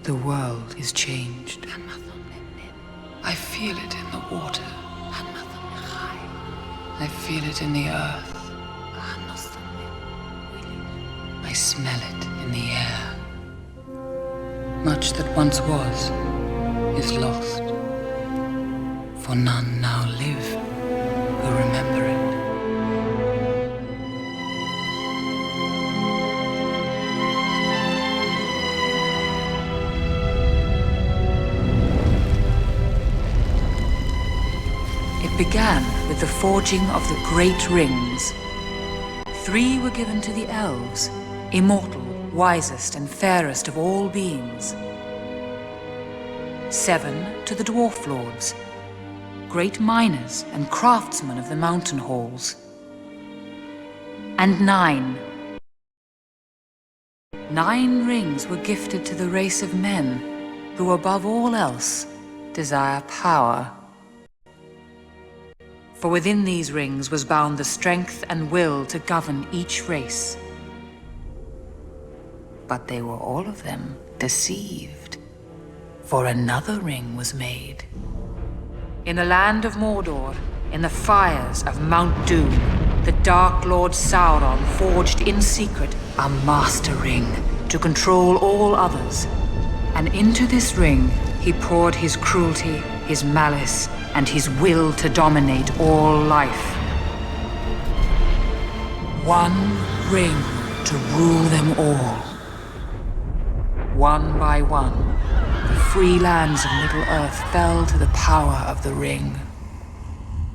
The world is changed. I feel it in the water. I feel it in the earth. I smell it in the air. Much that once was is lost, for none now live who remember it. It began with the forging of the great rings. 3 were given to the elves, immortal, wisest and fairest of all beings. 7 to the dwarf lords, great miners and craftsmen of the mountain halls. And 9 rings were gifted to the race of men who above all else desire power. For within these rings was bound the strength and will to govern each race. But they were all of them deceived, for another ring was made. In the land of Mordor, in the fires of Mount Doom, the Dark Lord Sauron forged in secret a master ring to control all others. And into this ring he poured his cruelty, his malice, and his will to dominate all life. One ring to rule them all. One by one, the free lands of Middle-earth fell to the power of the ring.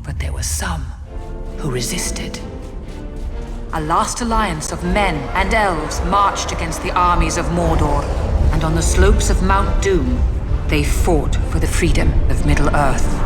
But there were some who resisted. A last alliance of men and elves marched against the armies of Mordor, and on the slopes of Mount Doom, they fought for the freedom of Middle-earth.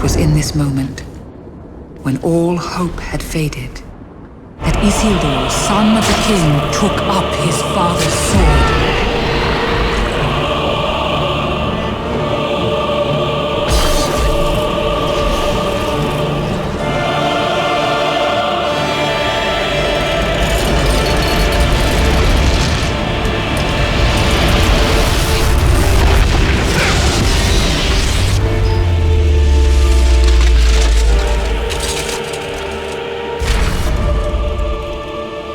was in this moment, when all hope had faded, that Isildur, son of the king, took up his father's sword.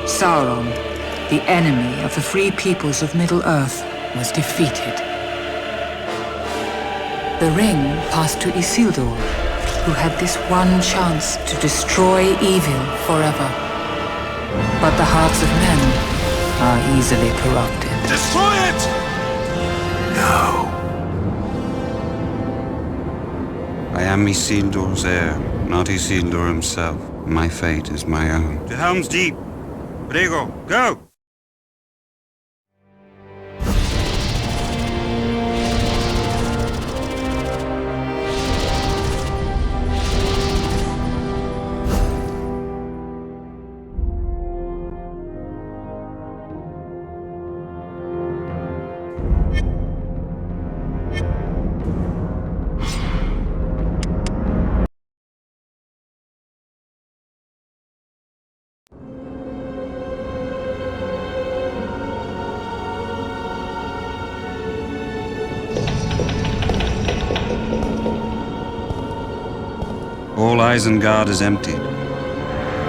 Sauron, the enemy of the free peoples of Middle-earth, was defeated. The ring passed to Isildur, who had this one chance to destroy evil forever. But the hearts of men are easily corrupted. Destroy it! No. I am Isildur's heir, not Isildur himself. My fate is my own. To Helm's Deep! Prego, go! All Isengard is emptied.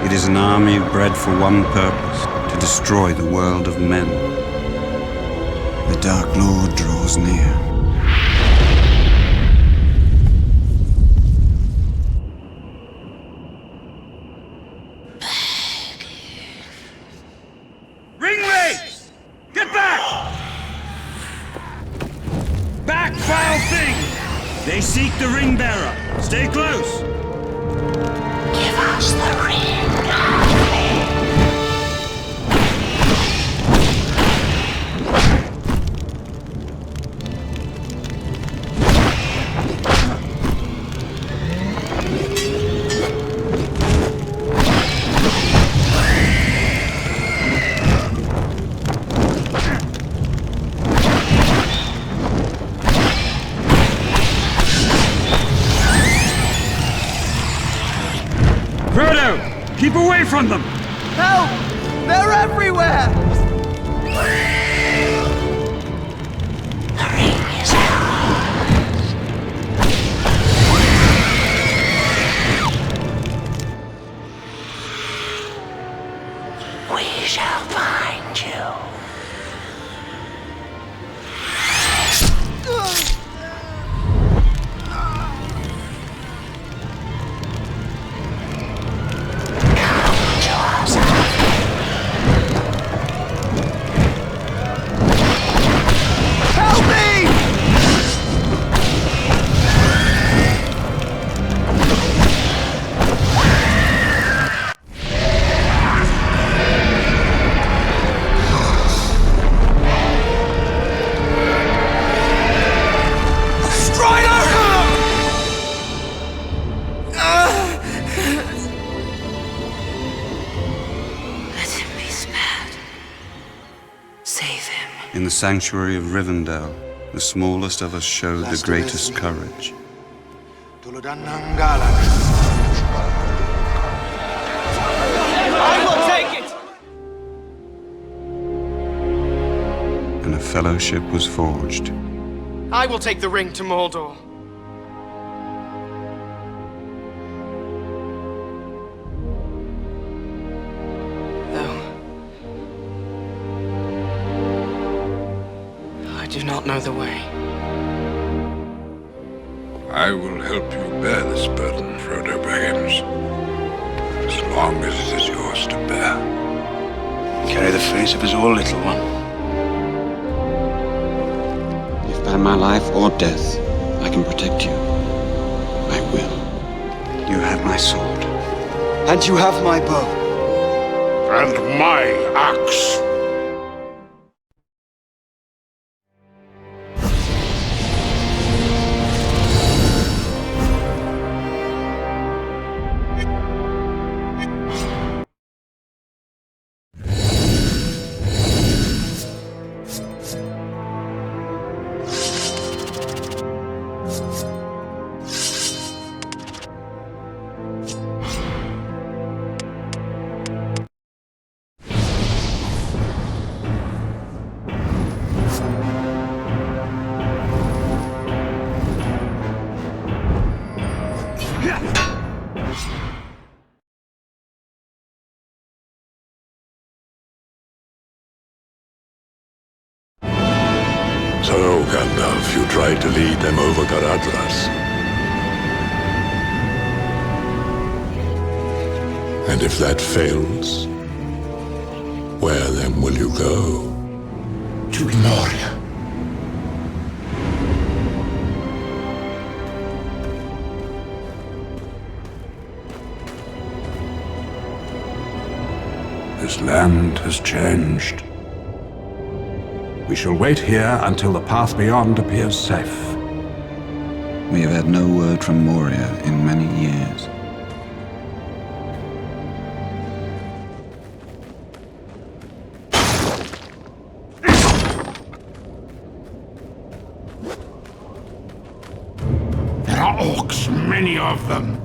It is an army bred for one purpose, to destroy the world of men. The Dark Lord draws near. Ringwraiths! Get back! Back, foul thing! They seek the ring-bearer. Stay close! Give us the ring. Frodo! Keep away from them! Help! They're everywhere! The ring is ours. We shall find you. In the sanctuary of Rivendell, the smallest of us showed the greatest courage. I will take it! And a fellowship was forged. I will take the ring to Mordor. I do not know the way. I will help you bear this burden, Frodo Baggins, as long as it is yours to bear. Carry the face of us all, little one. If by my life or death I can protect you, I will. You have my sword. And you have my bow. And my axe. So, Gandalf, you tried to lead them over Garadras. And if that fails, where then will you go? To Moria. This land has changed. We shall wait here until the path beyond appears safe. We have had no word from Moria in many years. There are orcs, many of them.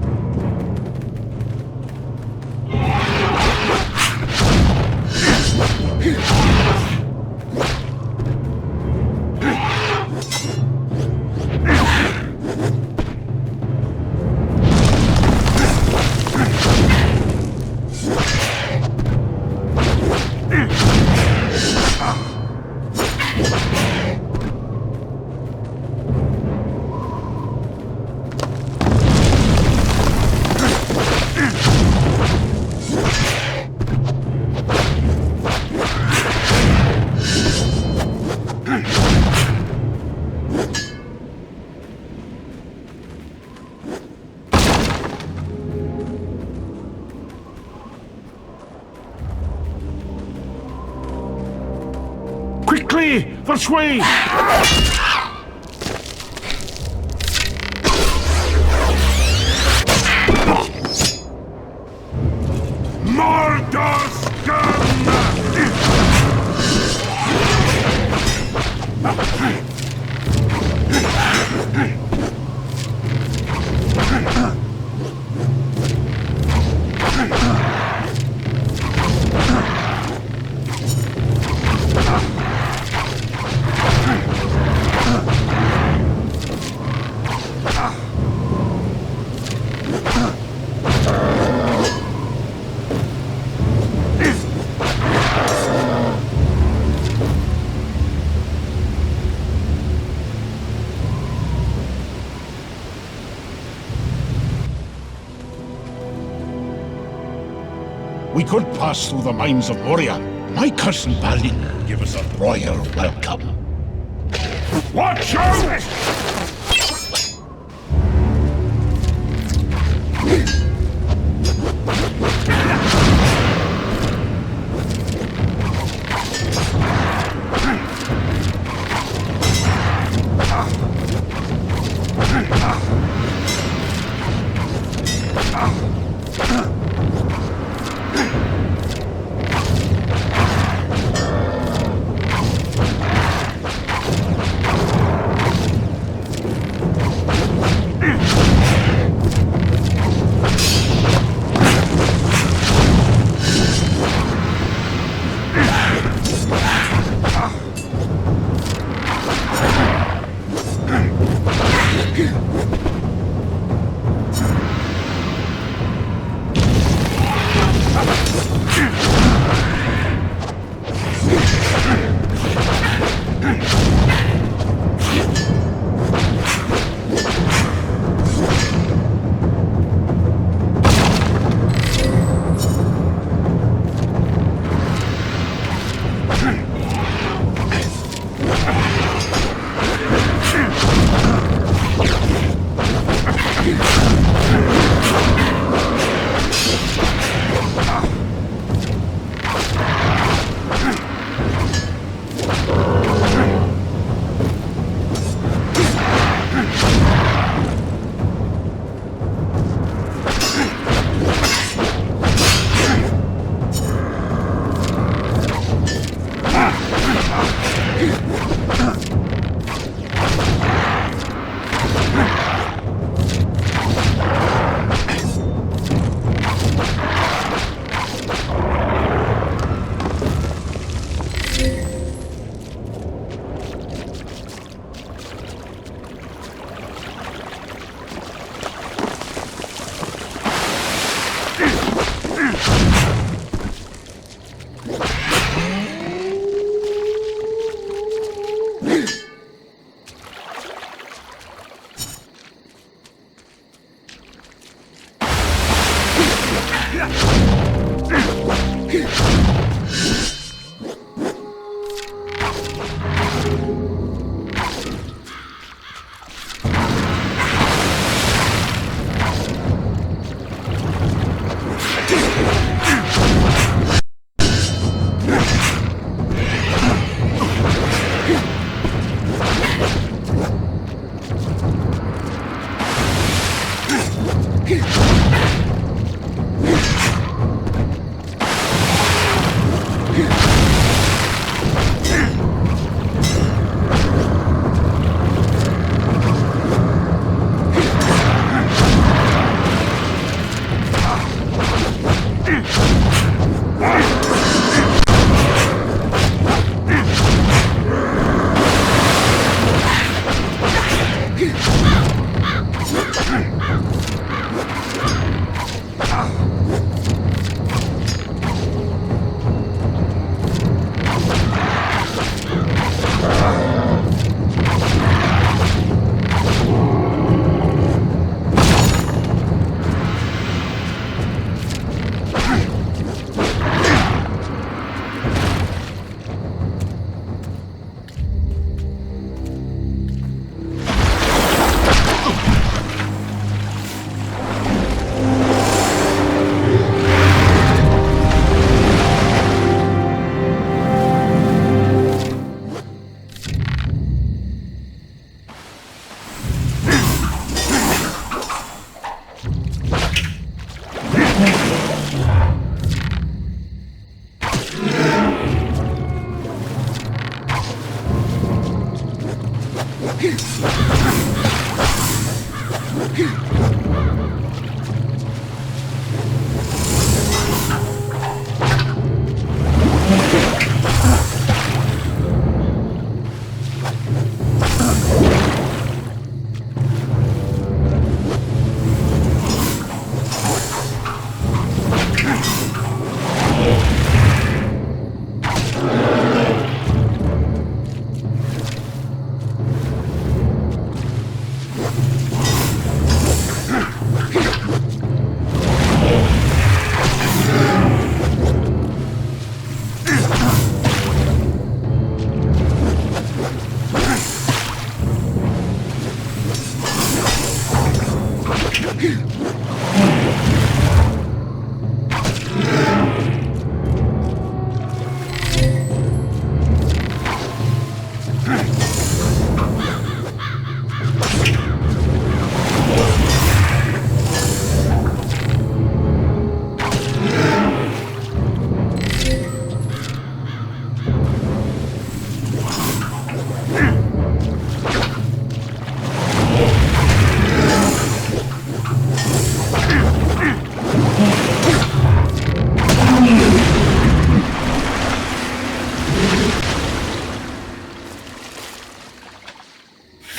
Quickly! Persuade! Mordor's gun! We could pass through the mines of Moria. My cousin Balin will give us a royal welcome. Watch out!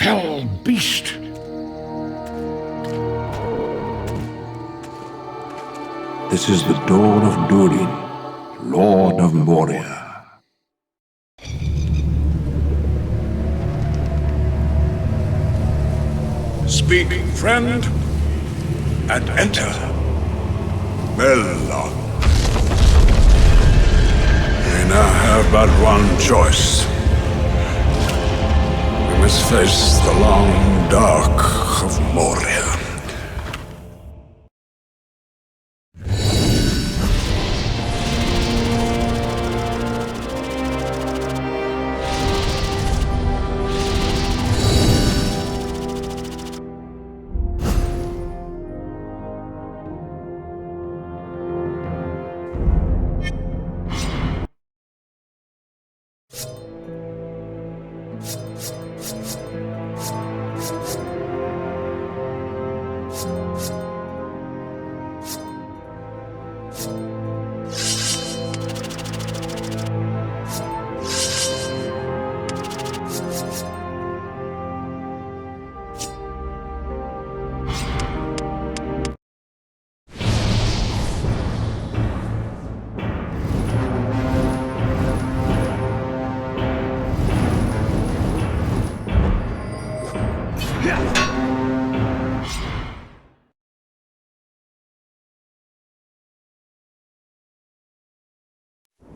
Fell beast! This is the dawn of Durin, Lord of Moria. Speak, friend, and enter. Melon. We now have but one choice. We must face the long dark of Moria.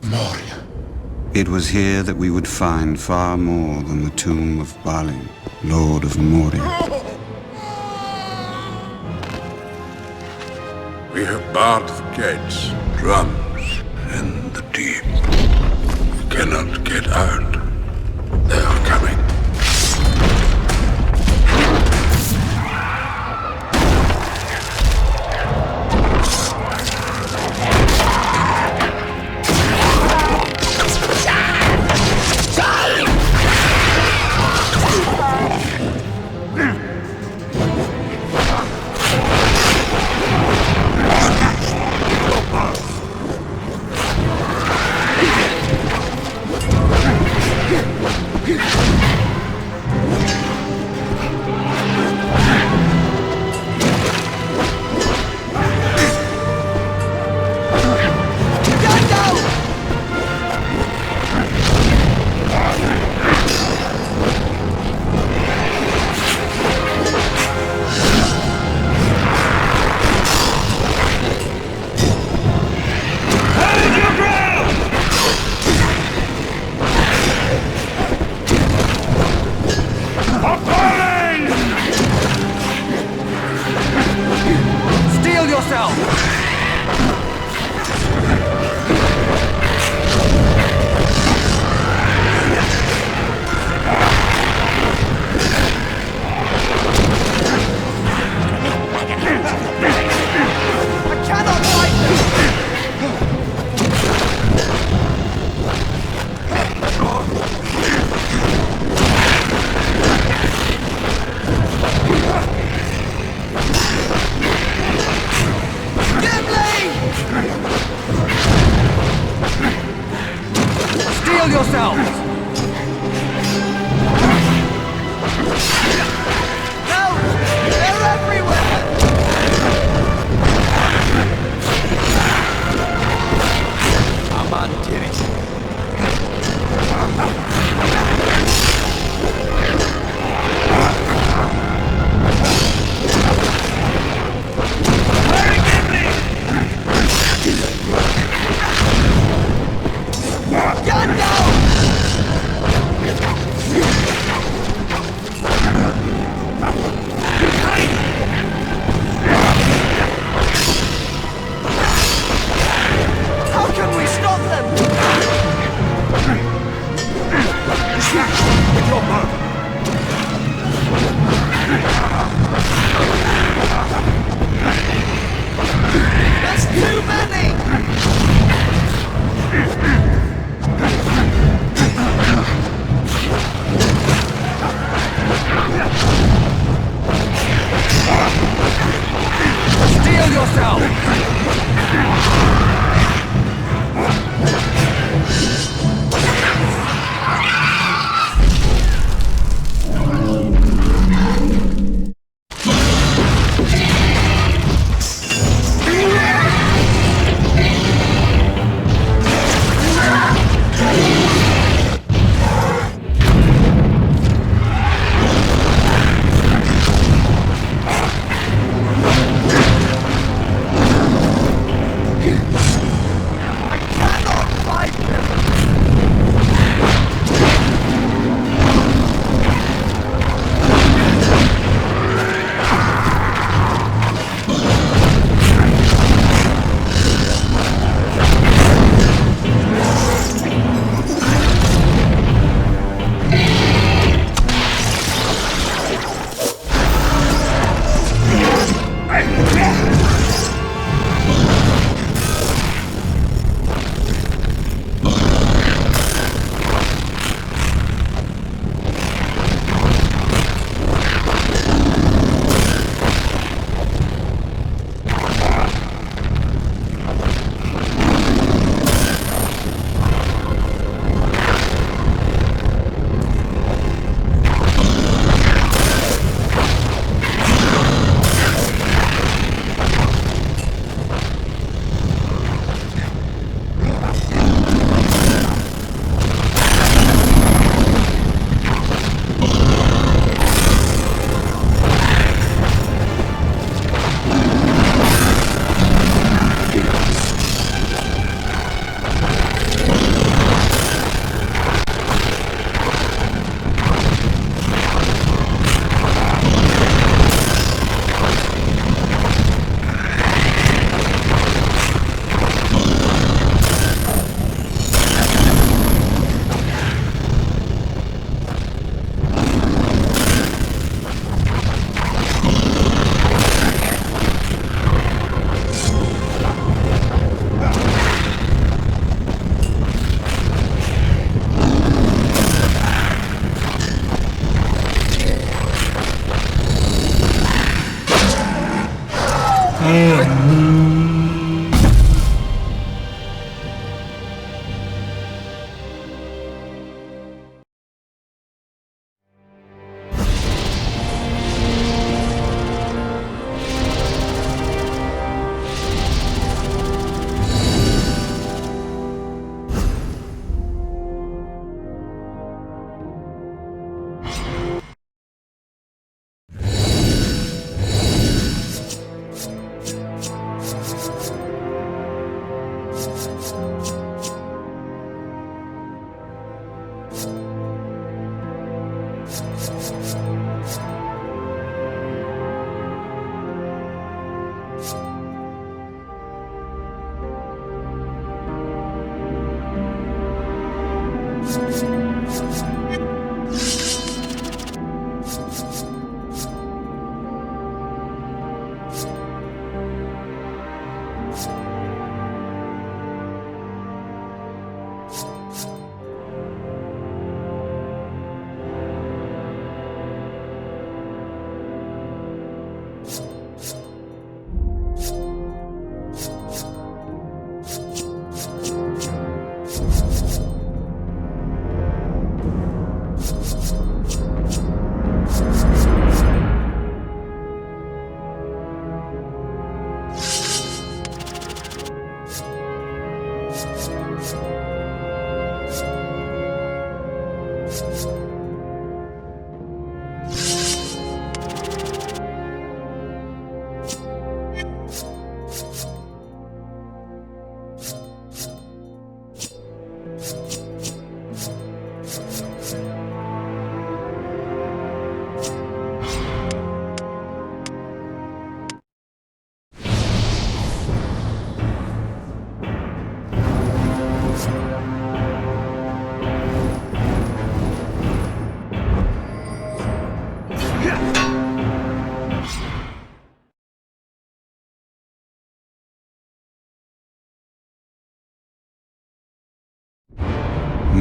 Moria. It was here that we would find far more than the tomb of Balin, Lord of Moria. We have barred the gates, drums in the deep. We cannot get out. They are coming.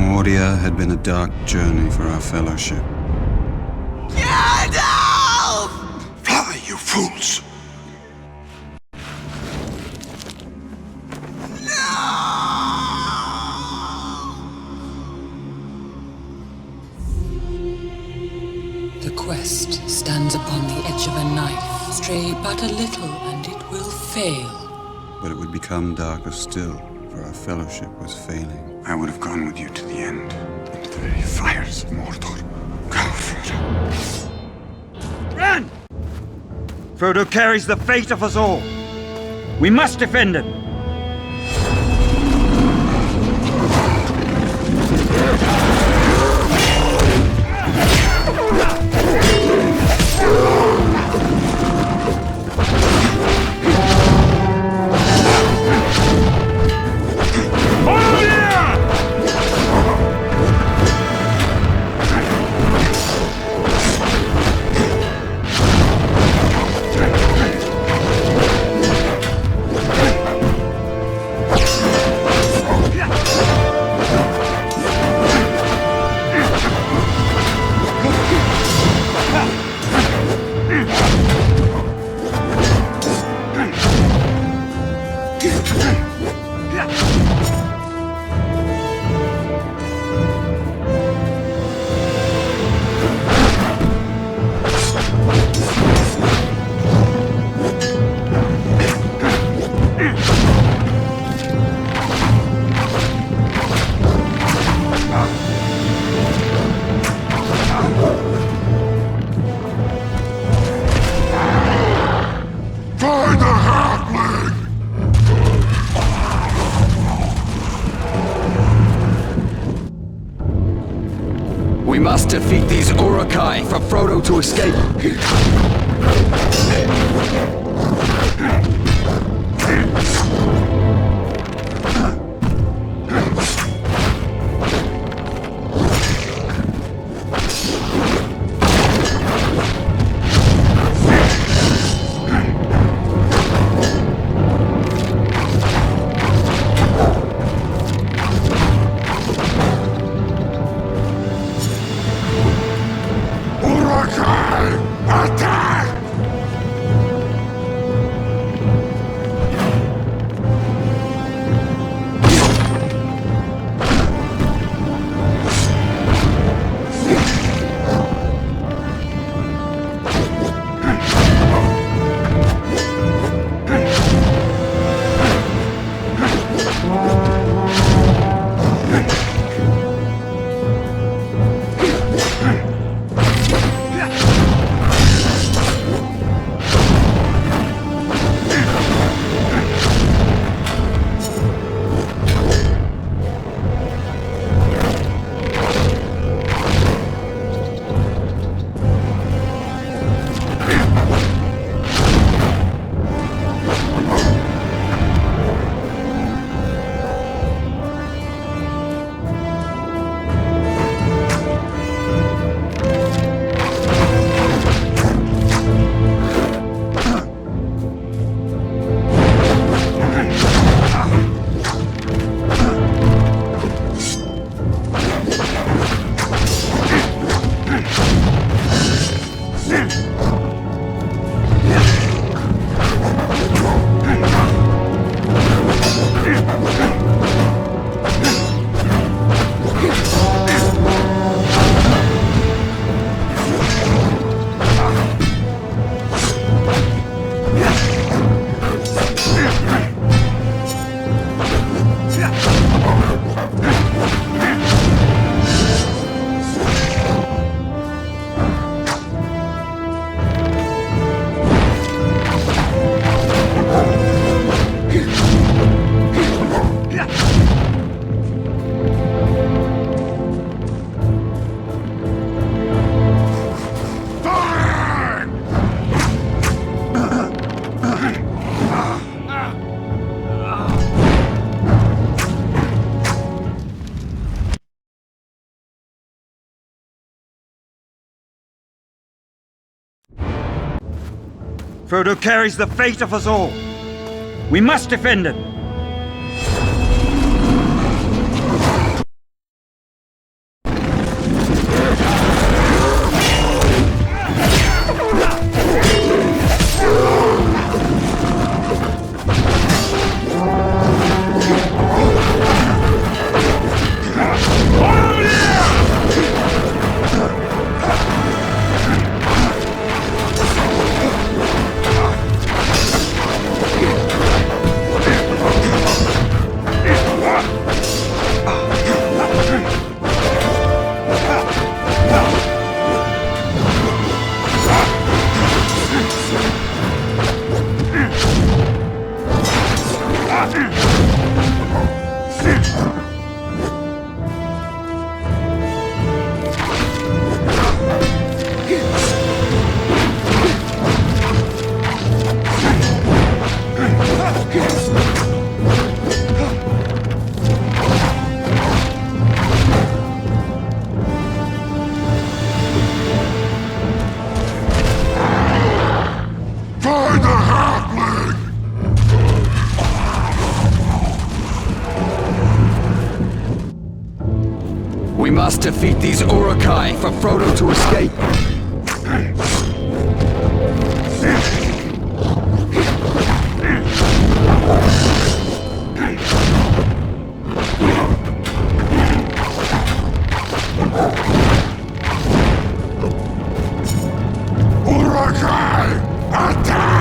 Moria had been a dark journey for our fellowship. Fly, you fools! The quest stands upon the edge of a knife. Stray but a little and it will fail. But it would become darker still, for our fellowship was failing. I would have gone with you to the end, into the very fires of Mordor. Go, Frodo. Run! Frodo carries the fate of us all. We must defend him. We must defeat these Uruk-hai for Frodo to escape. Frodo carries the fate of us all. We must defend him. must defeat these Urukai for Frodo to escape. Urukai! Attack!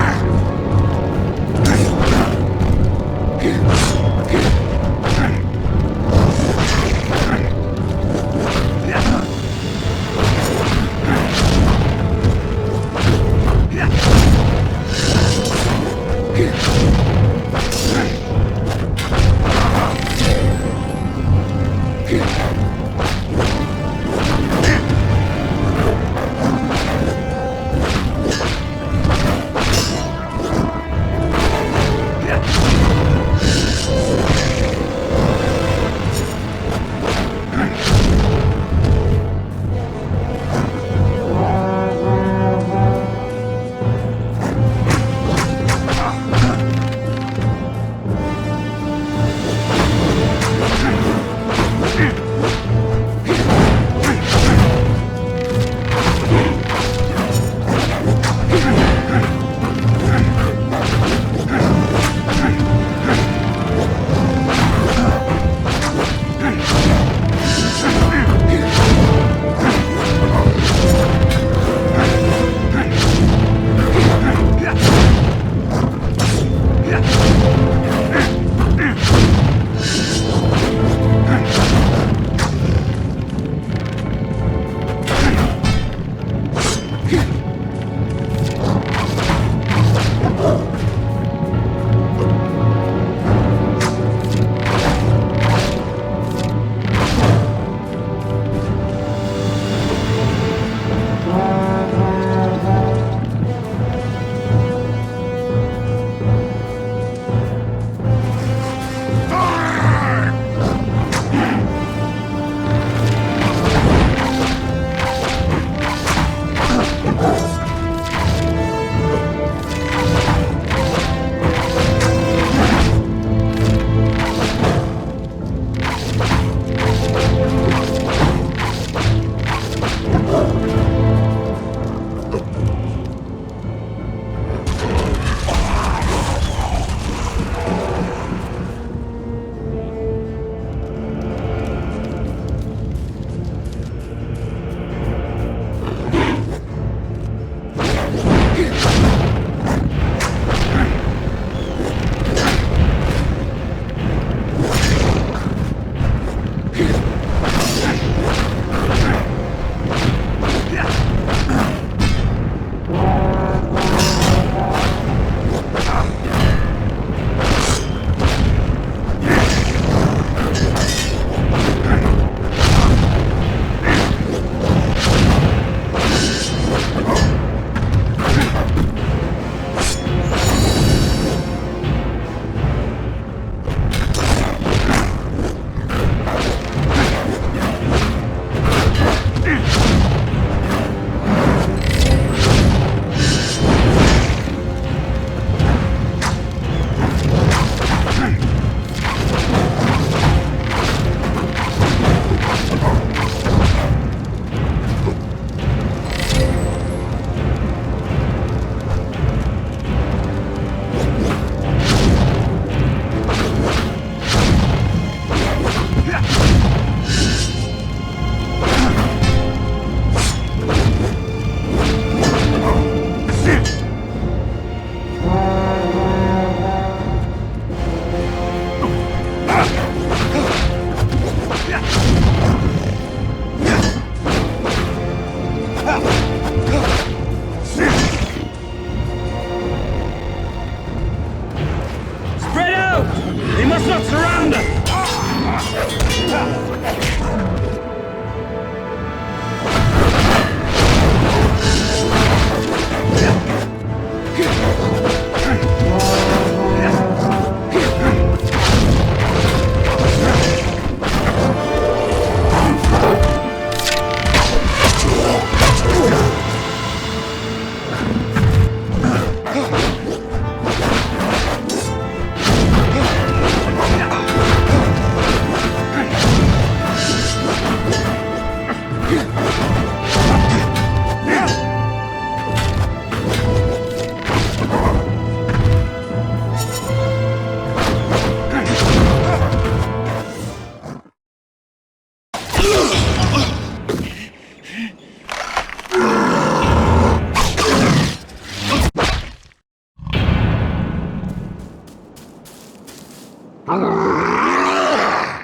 On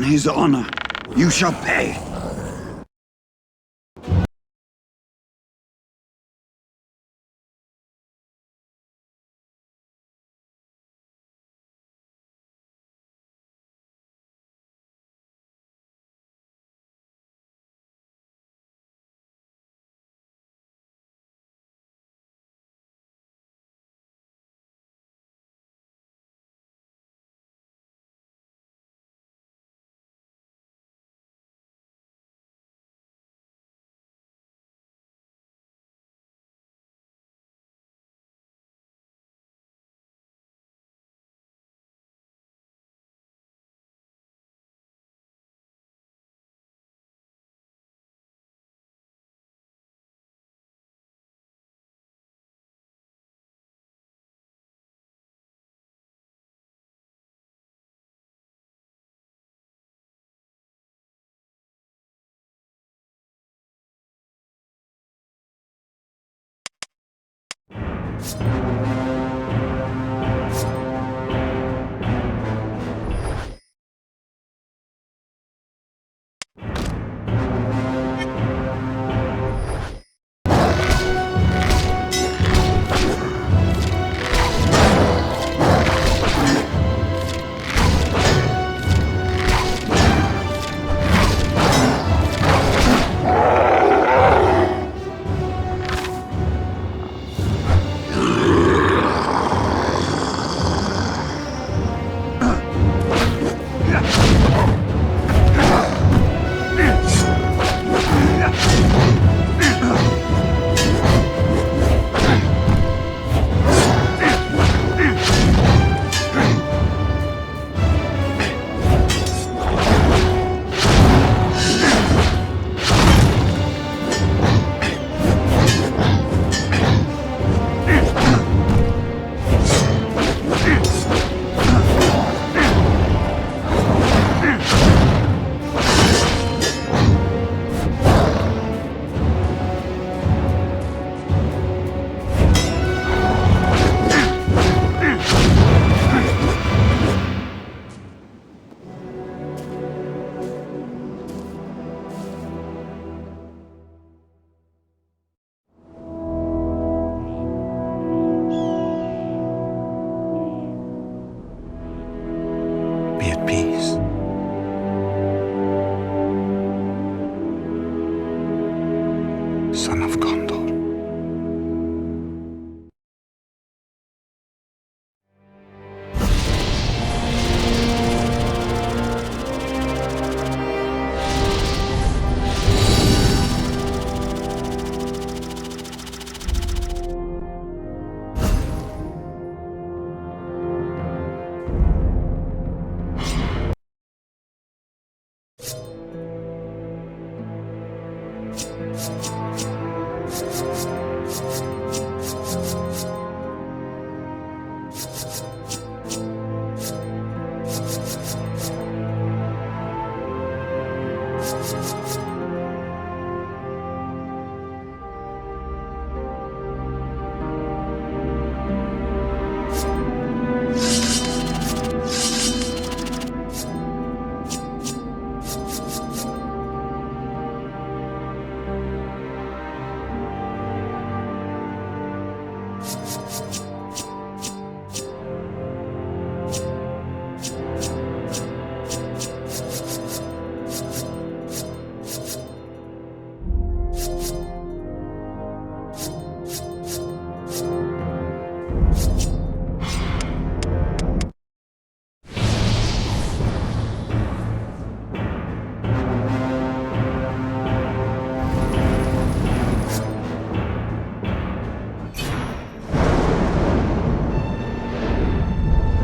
his honor, you shall pay.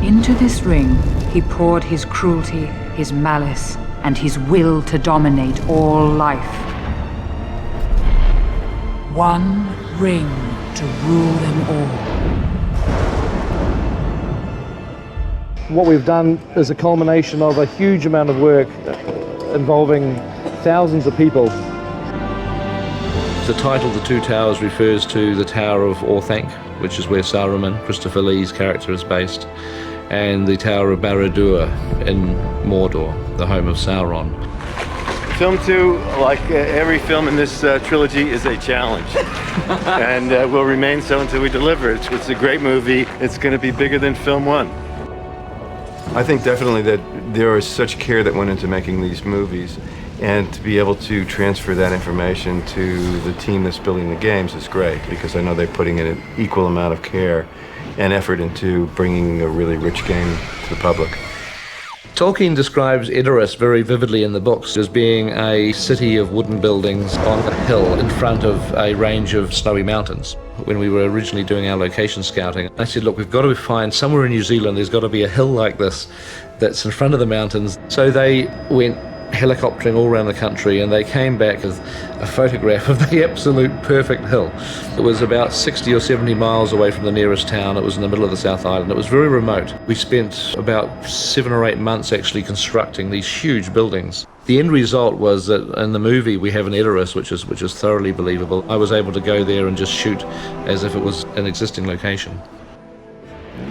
Into this ring, he poured his cruelty, his malice, and his will to dominate all life. One ring to rule them all. What we've done is a culmination of a huge amount of work involving thousands of people. The title The Two Towers refers to the Tower of Orthanc, which is where Saruman, Christopher Lee's character, is based. and the Tower of Barad-dûr in Mordor, the home of Sauron. Film 2, like every film in this trilogy, is a challenge. And will remain so until we deliver it. It's a great movie. It's going to be bigger than film 1. I think definitely that there is such care that went into making these movies, and to be able to transfer that information to the team that's building the games is great, because I know they're putting in an equal amount of care and effort into bringing a really rich game to the public. Tolkien describes Edoras very vividly in the books as being a city of wooden buildings on a hill in front of a range of snowy mountains. When we were originally doing our location scouting, I said, look, we've got to find somewhere in New Zealand, there's got to be a hill like this that's in front of the mountains. So they went helicoptering all around the country, and they came back with a photograph of the absolute perfect hill. It was about 60 or 70 miles away from the nearest town. It was in the middle of the South Island. It was very remote. We spent about 7 or 8 months actually constructing these huge buildings. The end result was that in the movie we have an Edoras, which is thoroughly believable. I was able to go there and just shoot as if it was an existing location.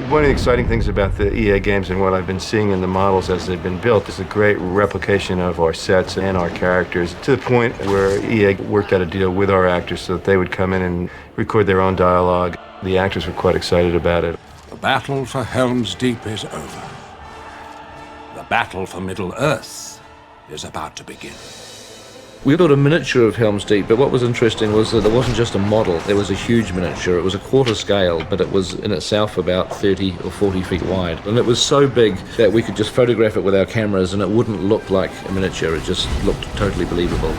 One of the exciting things about the EA games and what I've been seeing in the models as they've been built is a great replication of our sets and our characters, to the point where EA worked out a deal with our actors so that they would come in and record their own dialogue. The actors were quite excited about it. The battle for Helm's Deep is over. The battle for Middle-earth is about to begin. We built a miniature of Helm's Deep, but what was interesting was that there wasn't just a model, there was a huge miniature. It was a quarter scale, but it was in itself about 30 or 40 feet wide. And it was so big that we could just photograph it with our cameras and it wouldn't look like a miniature, it just looked totally believable.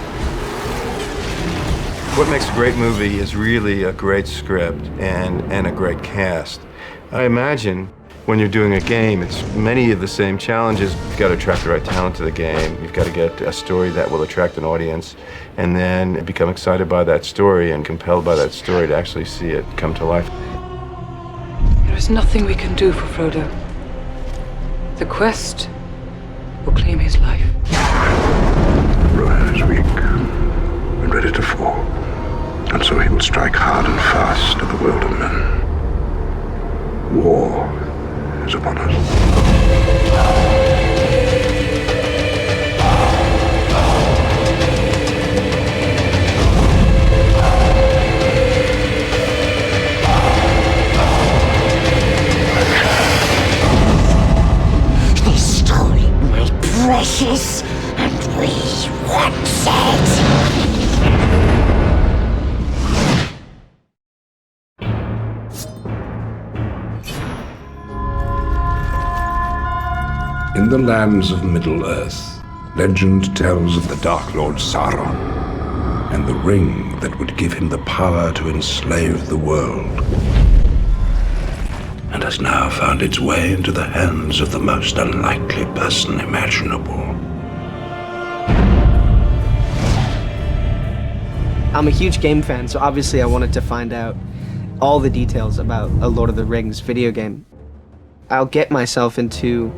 What makes a great movie is really a great script and a great cast. I imagine when you're doing a game, it's many of the same challenges. You've got to attract the right talent to the game. You've got to get a story that will attract an audience, and then become excited by that story and compelled by that story to actually see it come to life. There is nothing we can do for Frodo. The quest will claim his life. Rohan is weak and ready to fall, and so he will strike hard and fast at the world of men. War is upon us. The stone was precious, and we want it. In the lands of Middle-earth, legend tells of the Dark Lord Sauron and the ring that would give him the power to enslave the world, and has now found its way into the hands of the most unlikely person imaginable. I'm a huge game fan, so obviously I wanted to find out all the details about a Lord of the Rings video game. I'll get myself into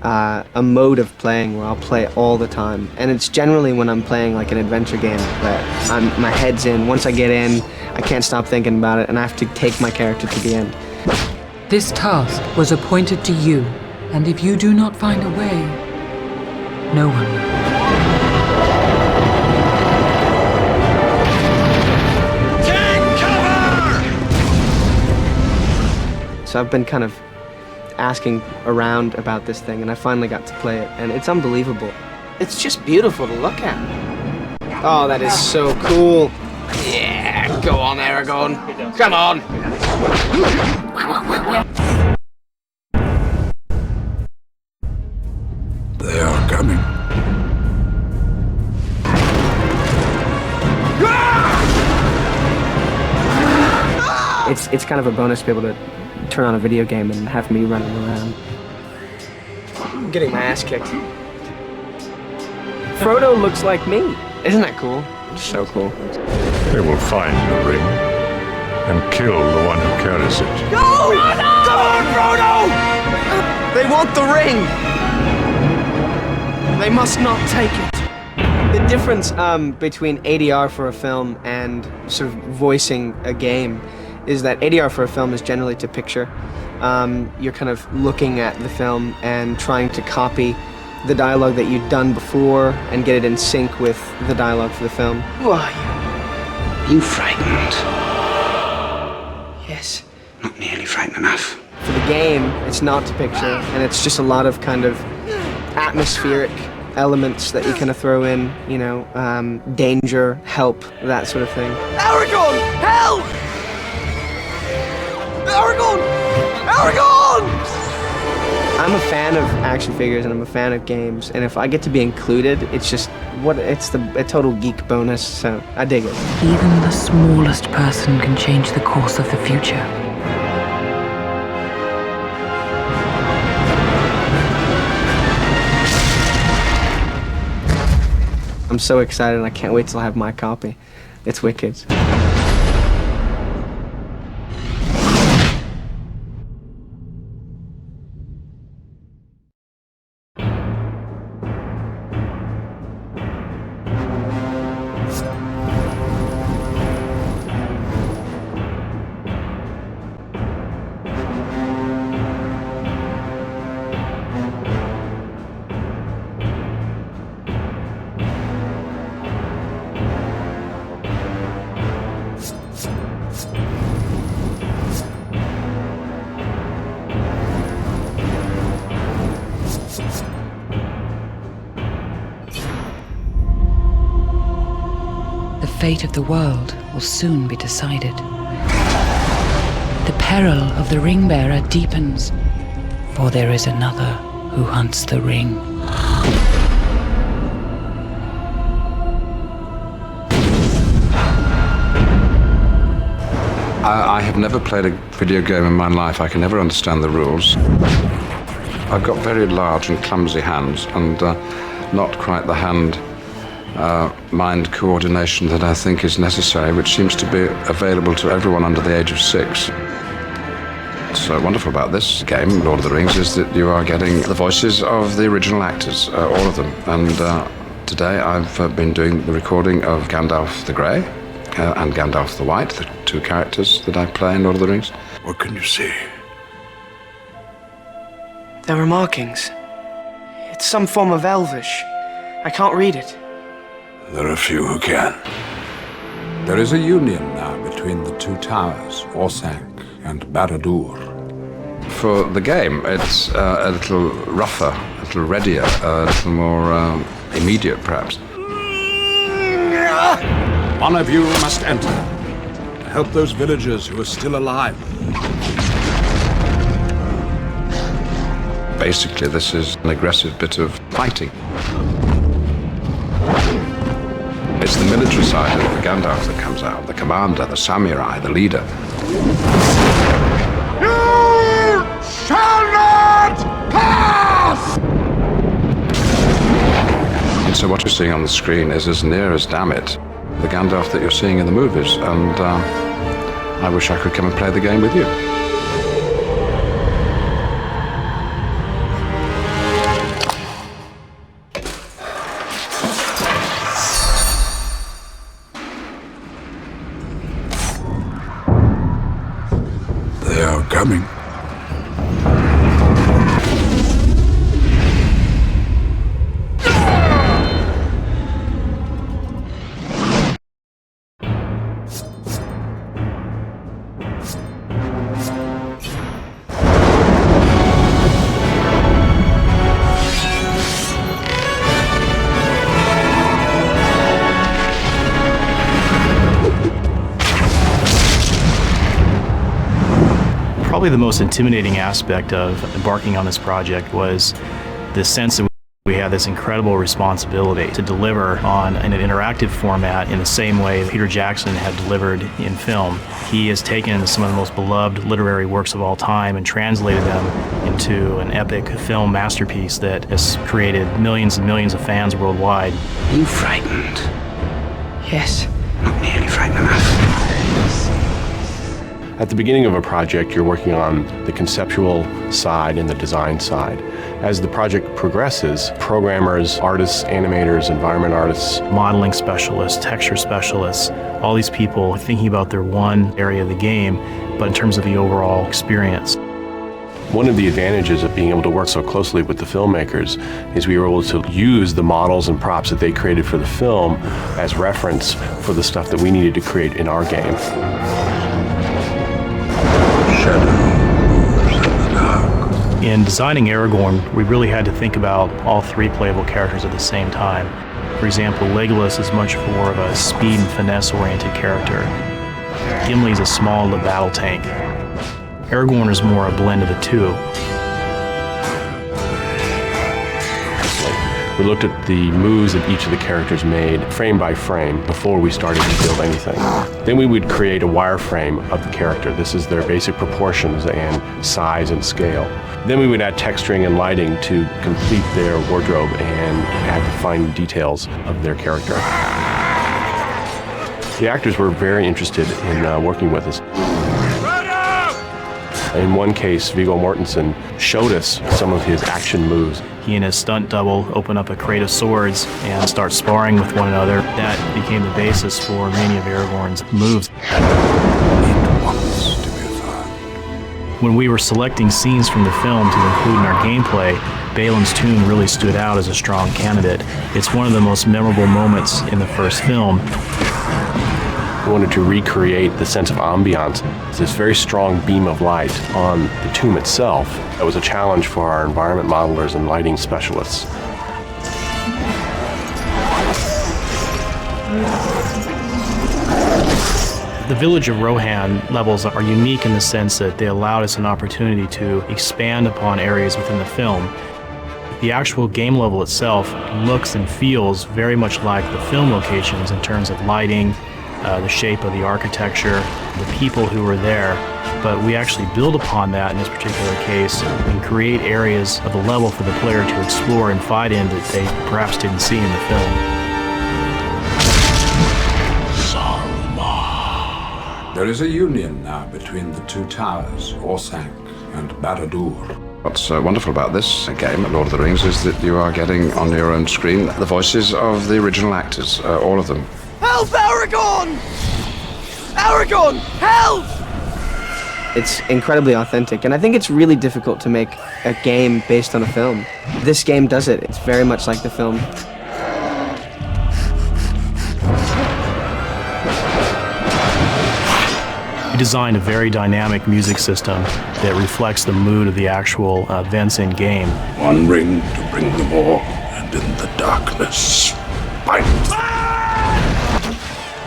a mode of playing where I'll play all the time, and it's generally when I'm playing like an adventure game that my head's in. Once I get in, I can't stop thinking about it, and I have to take my character to the end. This task was appointed to you, and if you do not find a way, no one will. Take cover! So I've been kind of asking around about this thing, and I finally got to play it, and it's unbelievable. It's just beautiful to look at. Oh, that is so cool. Yeah, go on, Aragorn. Come on. They are coming. It's kind of a bonus to be able to turn on a video game and have me running around. I'm getting my ass kicked. Frodo looks like me. Isn't that cool? So cool. They will find the ring and kill the one who carries it. Go! Come on, Frodo! They want the ring! They must not take it. The difference between ADR for a film and sort of voicing a game is that ADR for a film is generally to picture. You're kind of looking at the film and trying to copy the dialogue that you'd done before and get it in sync with the dialogue for the film. Who are you? You frightened? Yes. Not nearly frightened enough. For the game, it's not to picture, and it's just a lot of kind of atmospheric elements that you kind of throw in, you know, danger, help, that sort of thing. Aragorn! Help! Aragorn! Aragorn! I'm a fan of action figures and I'm a fan of games, and if I get to be included, it's just a total geek bonus, so I dig it. Even the smallest person can change the course of the future. I'm so excited, I can't wait till I have my copy. It's wicked. The fate of the world will soon be decided. The peril of the ring-bearer deepens, for there is another who hunts the ring. I have never played a video game in my life. I can never understand the rules. I've got very large and clumsy hands and not quite the hand-mind coordination that I think is necessary, which seems to be available to everyone under the age of 6. What's wonderful about this game, Lord of the Rings, is that you are getting the voices of the original actors, all of them. And today I've been doing the recording of Gandalf the Grey and Gandalf the White, the two characters that I play in Lord of the Rings. What can you see? There are markings. It's some form of Elvish. I can't read it. There are few who can. There is a union now between the two towers, Orthanc and Barad-dûr. For the game, it's a little rougher, a little readier, a little more immediate, perhaps. One of you must enter to help those villagers who are still alive. Basically, this is an aggressive bit of fighting. It's the military side of Gandalf that comes out, the commander, the samurai, the leader. You shall not pass! And so what you're seeing on the screen is as near as, damn it, the Gandalf that you're seeing in the movies. And I wish I could come and play the game with you. They are coming. Probably the most intimidating aspect of embarking on this project was the sense that we had this incredible responsibility to deliver on in an interactive format in the same way Peter Jackson had delivered in film. He has taken some of the most beloved literary works of all time and translated them into an epic film masterpiece that has created millions and millions of fans worldwide. Are you frightened? Yes. Not nearly frightened enough. At the beginning of a project, you're working on the conceptual side and the design side. As the project progresses, programmers, artists, animators, environment artists, modeling specialists, texture specialists, all these people are thinking about their one area of the game, but in terms of the overall experience. One of the advantages of being able to work so closely with the filmmakers is we were able to use the models and props that they created for the film as reference for the stuff that we needed to create in our game. In designing Aragorn, we really had to think about all three playable characters at the same time. For example, Legolas is much more of a speed and finesse-oriented character. Gimli is a small battle tank. Aragorn is more a blend of the two. We looked at the moves that each of the characters made frame by frame before we started to build anything. Then we would create a wireframe of the character. This is their basic proportions and size and scale. Then we would add texturing and lighting to complete their wardrobe and add the fine details of their character. The actors were very interested in working with us. In one case, Viggo Mortensen showed us some of his action moves. He and his stunt double open up a crate of swords and start sparring with one another. That became the basis for many of Aragorn's moves. When we were selecting scenes from the film to include in our gameplay, Balin's tomb really stood out as a strong candidate. It's one of the most memorable moments in the first film. We wanted to recreate the sense of ambiance. It's this very strong beam of light on the tomb itself. That was a challenge for our environment modelers and lighting specialists. The village of Rohan levels are unique in the sense that they allowed us an opportunity to expand upon areas within the film. The actual game level itself looks and feels very much like the film locations in terms of lighting, the shape of the architecture, the people who were there, but we actually build upon that in this particular case and create areas of the level for the player to explore and fight in that they perhaps didn't see in the film. There is a union now between the two towers, Orthanc and Barad-dûr. What's wonderful about this game, Lord of the Rings, is that you are getting on your own screen the voices of the original actors, all of them. Help, Aragorn! Aragorn, help! It's incredibly authentic, and I think it's really difficult to make a game based on a film. This game does it. It's very much like the film. We designed a very dynamic music system that reflects the mood of the actual events in game. One ring to bring them all, and in the darkness, fight!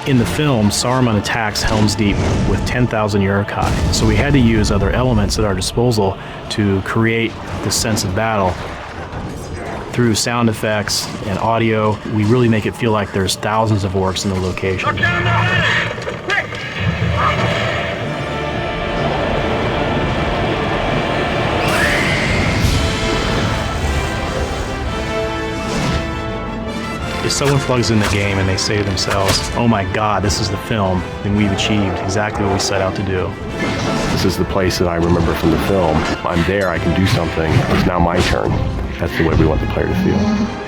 In the film, Saruman attacks Helm's Deep with 10,000 Uruk-hai, so we had to use other elements at our disposal to create the sense of battle. Through sound effects and audio, we really make it feel like there's thousands of orcs in the location. If someone plugs in the game and they say to themselves, oh my god, this is the film, then we've achieved exactly what we set out to do. This is the place that I remember from the film. I'm there, I can do something. It's now my turn. That's the way we want the player to feel.